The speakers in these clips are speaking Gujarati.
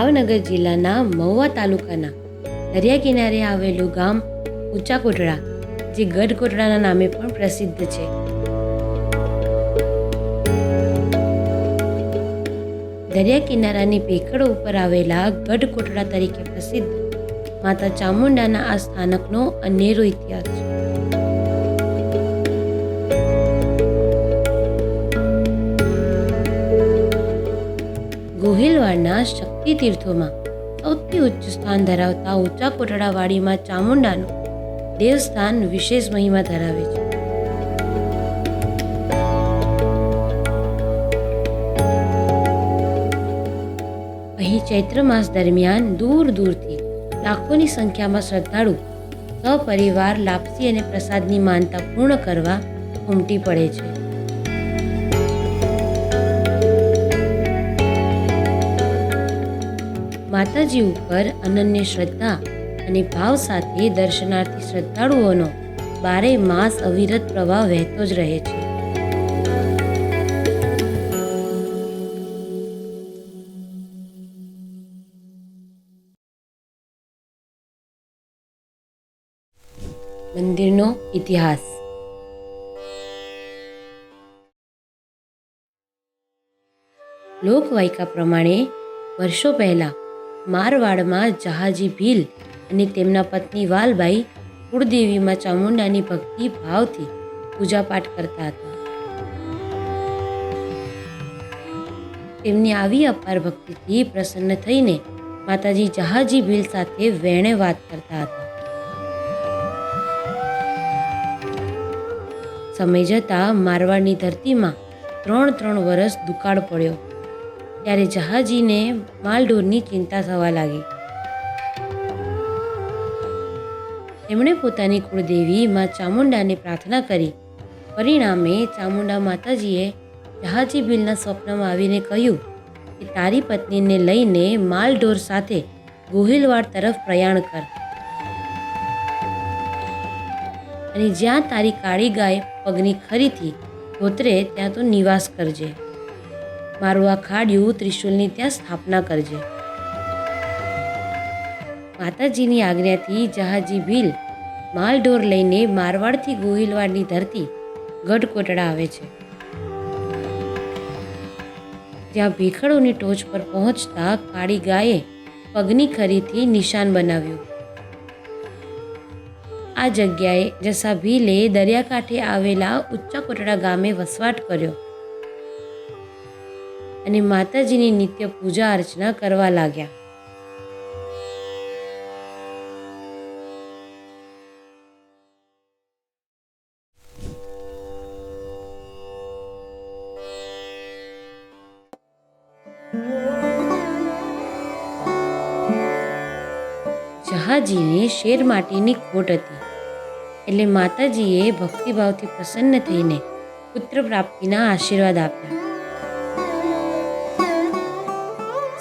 ભાવનગર જિલ્લાના મહુવા તાલુકાના દરિયા કિનારે આવેલું ગામ ઊંચા કોટડા, જે ગઢ કોટડાના નામે પણ પ્રસિદ્ધ છે. દરિયા કિનારાની ભેખડો ઉપર આવેલા ગઢ કોટડા તરીકે પ્રસિદ્ધ માતા ચામુંડાના આ સ્થાનકનો અનેરો ઇતિહાસ છે. ગોહિલવાડના શક્તિ તીર્થોમાં સૌથી ઉચ્ચ સ્થાન ધરાવતા ઊંચા કોટડાવાડીમાં ચામુંડાનું દેવસ્થાન વિશેષ મહિમા ધરાવે છે. અહીં ચૈત્ર માસ દરમિયાન દૂર દૂરથી લાખોની સંખ્યામાં શ્રદ્ધાળુ સપરિવાર લાપસી અને પ્રસાદની માનતા પૂર્ણ કરવા ઉમટી પડે છે. માતાજી ઉપર અનન્ય શ્રદ્ધા અને ભાવ સાથે દર્શનાર્થી શ્રદ્ધાળુઓનો 12 માસ અવિરત પ્રવાહ વહેતો જ રહે છે. મંદિરનો ઇતિહાસ. લોકવાયકા પ્રમાણે વર્ષો પહેલા મારવાડમાં જહાજી ભીલ અને તેમના પત્ની વાલબાઈ કુળદેવીમાં ચામુંડાની ભક્તિ ભાવથી પૂજાપાઠ કરતા હતા. તેમની આવી અપાર ભક્તિથી પ્રસન્ન થઈને માતાજી જહાજી ભીલ સાથે વેણે વાત કરતા હતા. સમય જતાં મારવાડની ધરતીમાં 3 વર્ષ દુકાળ પડ્યો, ત્યારે જહાજીને માલઢોરની ચિંતા થવા લાગી. તેમણે પોતાની કુળદેવી માં ચામુંડાને પ્રાર્થના કરી. પરિણામે ચામુંડા માતાજીએ જહાજી ભીલના સ્વપ્નમાં આવીને કહ્યું કે તારી પત્નીને લઈને માલઢોર સાથે ગોહિલવાડ તરફ પ્રયાણ કર અને જ્યાં તારી કાળી ગાય પગની ખરીથી ધોતરે ત્યાં તો નિવાસ કરજે. મારું આ ખાડિયું ત્રિશુલની ત્યાં સ્થાપના કરજે. માતાજીની આજ્ઞાથી જહાજી ભીલ માલઢોર લઈને મારવાડથી ગોહિલવાડની ધરતી ગઢ કોટડા આવે છે. જ્યાં ભેખડોની ટોચ પર પહોંચતા કાળી ગાયે પગની ખરીથી નિશાન બનાવ્યું. આ જગ્યાએ જસા ભીલે દરિયાકાંઠે આવેલા ઊંચા કોટડા ગામે વસવાટ કર્યો અને માતાજીની નિત્ય પૂજા અર્ચના કરવા લાગ્યા. જહાજીને શેર માટીની ખોટ હતી, એટલે માતાજીએ ભક્તિભાવથી પ્રસન્ન થઈને પુત્ર પ્રાપ્તિના આશીર્વાદ આપ્યા.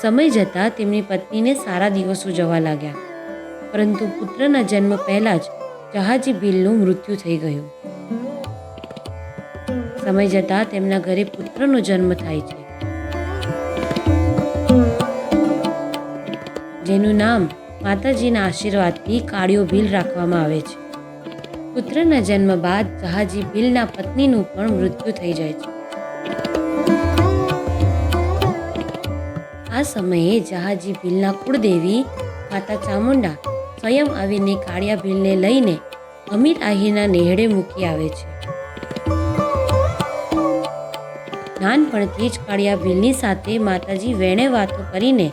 સમય જતાં તેમની પત્નીને સારા દિવસો જવા લાગ્યા, પરંતુ પુત્રના જન્મ પહેલાં જ જહાજી ભીલનું મૃત્યુ થઈ ગયું. સમય જતાં તેમના ઘરે પુત્રનો જન્મ થાય છે, જેનું નામ માતાજીના આશીર્વાદથી કાળિયો ભીલ રાખવામાં આવે છે. પુત્રના જન્મ બાદ જહાજી ભીલના પત્નીનું પણ મૃત્યુ થઈ જાય છે. આ સમયે જહાજી ભીલના કુળદેવી માતા ચામુંડા સ્વયં આવીને કાળિયા ભીલને લઈને અમીર આહીરના નેહડે મૂકી આવે છે. નાનપણથી જ કાળિયા ભીલની સાથે માતાજી વેણે વાતો કરીને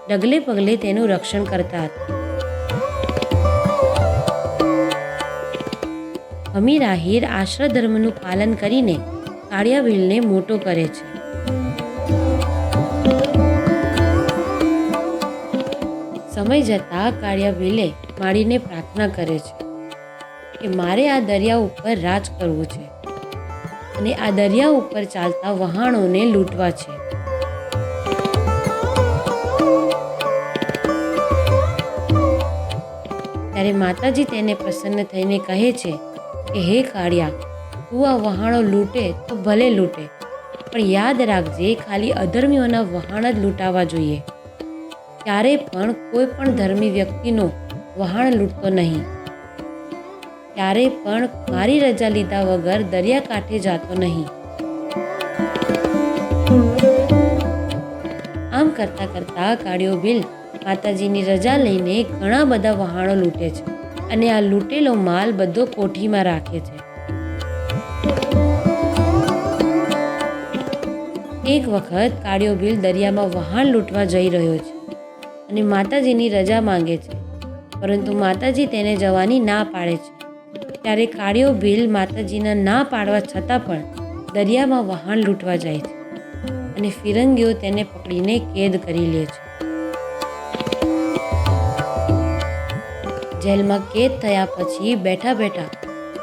ડગલે પગલે તેનું રક્ષણ કરતા હતા. અમીર આહીર આશ્રય ધર્મનું પાલન કરીને કાળિયા ભીલને મોટો કરે છે. સમય જતાં કાળિયા ભીલે માળીને પ્રાર્થના કરે છે કે મારે આ દરિયા ઉપર રાજ કરવું છે અને આ દરિયા ઉપર ચાલતા વહાણોને લૂંટવા છે. ત્યારે માતાજી તેને પ્રસન્ન થઈને કહે છે કે હે કાળિયા, તું આ વહાણો લૂંટે તો ભલે લૂંટે, પણ યાદ રાખજે ખાલી અધર્મીઓના વહાણ જ લૂંટાવા જોઈએ. ક્યારેય પણ કોઈ પણ ધર્મી વ્યક્તિનો વહાણ લૂંટતો નહીં. ક્યારેય પણ મારી રજા લીધા વગર દરિયાકાંઠે જતો નહીં. આમ કરતાં કરતાં કાળિયો ભીલ માતાજીની રજા લઈને ઘણા બધા વહાણો લૂંટે છે અને આ લૂંટેલો માલ બધો કોઠીમાં રાખે છે. એક વખત કાળિયો ભીલ દરિયામાં વહાણ લૂંટવા જઈ રહ્યો છે અને માતાજીની રજા માંગે છે, પરંતુ માતાજી તેને જવાની ના પાડે છે. ત્યારે કાળિયો ભીલ માતાજીના ના પાડવા છતાં પણ દરિયામાં વહાણ લૂંટવા જાય છે અને ફિરંગીઓ તેને પકડીને કેદ કરી લે છે. જેલમાં કેદ થયા પછી બેઠા બેઠા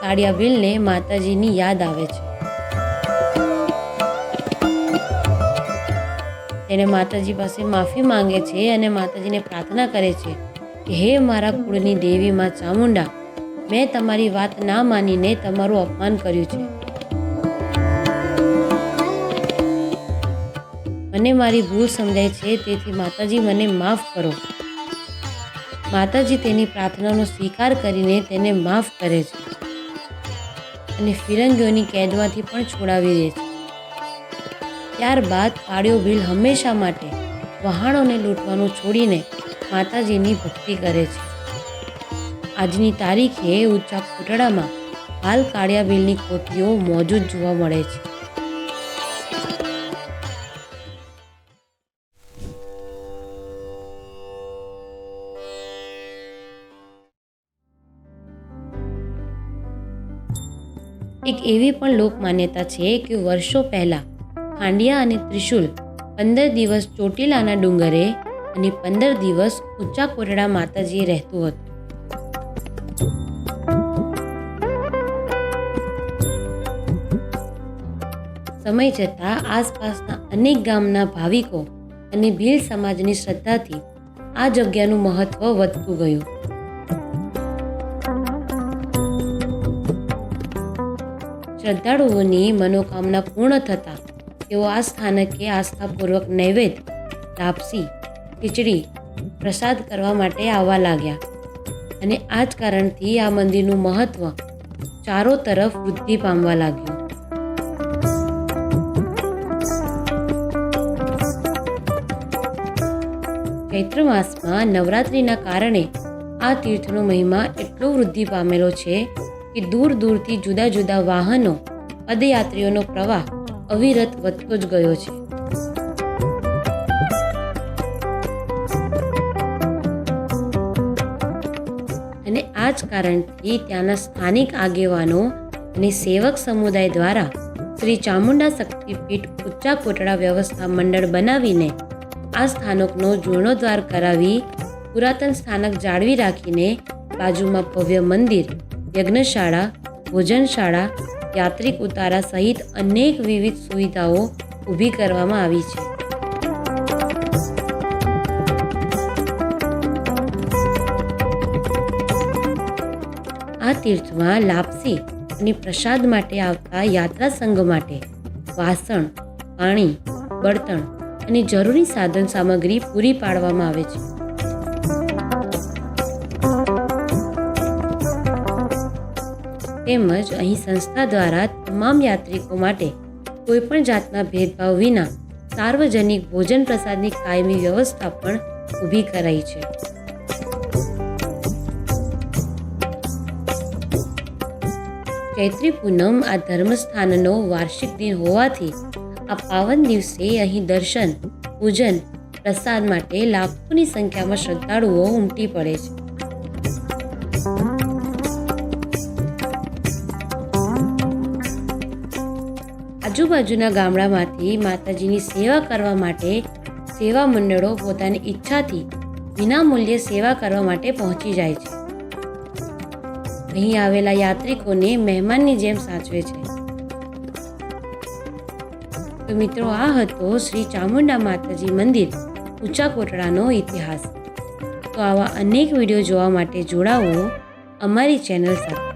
કાળિયા ભીલને માતાજીની યાદ આવે છે. તેને માતાજી પાસે માફી માંગે છે અને માતાજીને પ્રાર્થના કરે છે કે હે મારા કુળની દેવી માં ચામુંડા, મેં તમારી વાત ના માનીને તમારું અપમાન કર્યું છે. મને મારી ભૂલ સમજાય છે, તેથી માતાજી મને માફ કરો. માતાજી તેની પ્રાર્થનાનો સ્વીકાર કરીને તેને માફ કરે છે અને ફિરંગીઓની કેદમાંથી પણ છોડાવી દે છે. ત્યારબાદ કાળિયો ભીલ હંમેશા માટે વહાણોને લૂંટવાનું છોડીને માતાજીની ભક્તિ કરે છે. આજની તારીખે ઊંચા કોટડામાં હાલ કાળિયા ભીલની કોઠીઓ મોજૂદ જોવા મળે છે. એક એવી પણ લોક માન્યતા છે કે વર્ષો પહેલા ખાંડિયા અને ત્રિશુલ 15 દિવસ ચોટીલાના ડુંગરે અને 15 દિવસ ઊંચા કોટડા માતાજીએ રહેતું હતું. સમય જતાં આસપાસના અનેક ગામના ભાવિકો અને ભીલ સમાજની શ્રદ્ધાથી આ જગ્યાનું મહત્વ વધતું ગયું. શ્રદ્ધાળુઓની મનોકામના પૂર્ણ થતાં તેઓ આ સ્થાનકે આસ્થાપૂર્વક નૈવેદ્ય, લાપસી, ખીચડી, પ્રસાદ કરવા માટે આવવા લાગ્યા અને આ જ કારણથી આ મંદિરનું મહત્વ ચારો તરફ વૃદ્ધિ પામવા લાગ્યું. ચૈત્ર માસમાં નવરાત્રિના કારણે આ તીર્થનો મહિમા એટલો વૃદ્ધિ પામેલો છે કે દૂર દૂરથી જુદા જુદા વાહનો, પદયાત્રીઓનો પ્રવાહ અવિરત વધતો જ ગયો છે. અને આ જ કારણથી ત્યાંના સ્થાનિક આગેવાનો અને સેવક સમુદાય દ્વારા શ્રી ચામુંડા શક્તિપીઠ ઊંચા કોટડા વ્યવસ્થા મંડળ બનાવીને આ સ્થાનકનો જીર્ણોદ્ધાર કરાવી પુરાતન સ્થાનક જાળવી રાખીને બાજુમાં ભવ્ય મંદિર, યજ્ઞશાળા, ભોજનશાળા, યાત્રિક ઉતારા સહિત અનેક વિવિધ સુવિધાઓ ઊભી કરવામાં આવી છે. આ તીર્થમાં લાપસી અને પ્રસાદ માટે આવતા યાત્રા સંઘ માટે વાસણ, પાણી, બળતણ અને જરૂરી સાધન સામગ્રી પૂરી પાડવામાં આવે છે. તેમજ અહીં સંસ્થા દ્વારા તમામ યાત્રિકો માટે કોઈપણ જાતના ભેદભાવ વિના સાર્વજનિક ભોજન પ્રસાદની કાયમી વ્યવસ્થા પણ ઊભી કરાઈ છે. ચૈત્રી પૂનમ આ ધર્મસ્થાનનો વાર્ષિક દિન હોવાથી આ પાવન દિવસે અહીં દર્શન, પૂજન, પ્રસાદ માટે લાખોની સંખ્યામાં શ્રદ્ધાળુઓ ઉમટી પડે છે. આજુબાજુના ગામડામાંથી માતાજીની સેવા કરવા માટે સેવા મંડળો પોતાની ઈચ્છાથી વિનામૂલ્યે સેવા કરવા માટે પહોંચી જાય છે. અહીં આવેલા યાત્રિકોને મહેમાનની જેમ સાચવે છે. તો મિત્રો, આ હતો શ્રી ચામુંડા માતાજી મંદિર ઊંચા કોટડાનો ઇતિહાસ. તો આવા અનેક વિડીયો જોવા માટે જોડાવો અમારી ચેનલ સાથે.